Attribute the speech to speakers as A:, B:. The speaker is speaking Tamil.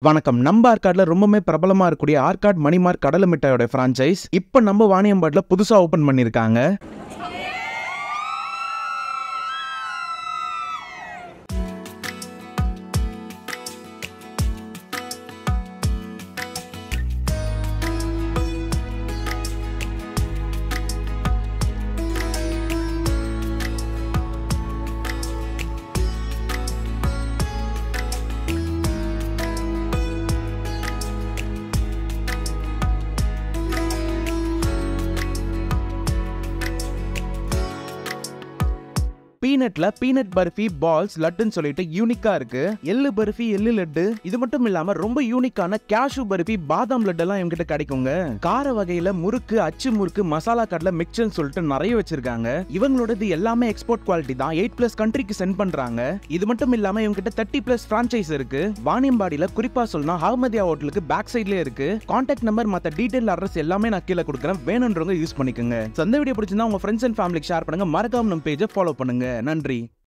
A: வணக்கம். நம்ம ஆற்காடுல ரொம்பவே பிரபலமா இருக்கக்கூடிய ஆற்காடு மணிமார்க் கடலை மிட்டாயோட பிரான்சைஸ் இப்ப நம்ம வாணியம்பாடில புதுசா ஓபன் பண்ணிருக்காங்க. பீனட்ல பீனட் பர்ஃபி பால்ஸ் லட்டுன்னு சொல்லிட்டு யூனிக்கா இருக்கு. எள்ளு பர்ஃபி எள்ளு லட்டு, இது மட்டும் இல்லாம ரொம்ப யூனிக்கான கேஷ்யூ பர்ஃபி பாதாம் லட்டு எல்லாம் இவங்க கிட்ட கிடைக்குங்க. கார வகையில முறுக்கு, அச்சு முறுக்கு, மசாலா கடலை மிக்சர்னு சொல்லிட்டு நிறைய வச்சிருக்காங்க. இவங்களோடது எல்லாமே எக்ஸ்போர்ட் குவாலிட்டி தான். 8+ கண்ட்ரிக்கு சென்ட் பண்றாங்க. இது மட்டும் இல்லாம இவங்க கிட்ட 30+ பிரான்சைஸ் இருக்கு. வாணியம்பாடியில குறிப்பா சொல்லணும் அஹமதியா ஹோட்டலுக்கு பேக் சைட்லயே இருக்கு. கான்டாக்ட் நம்பர் மத்த டீடைல் அட்ரஸ் எல்லாமே நான் கீழே கொடுக்குறேன். வேணும்ன்றவங்க யூஸ் பண்ணிக்கோங்க. இந்த வீடியோ பிடிச்சிருந்தா உங்க ஃப்ரெண்ட்ஸ் அண்ட் ஃபேமிலிக்கு ஷேர் பண்ணுங்க. மறக்காம நம்ம பேஜை ஃபாலோ பண்ணுங்க. நன்றி.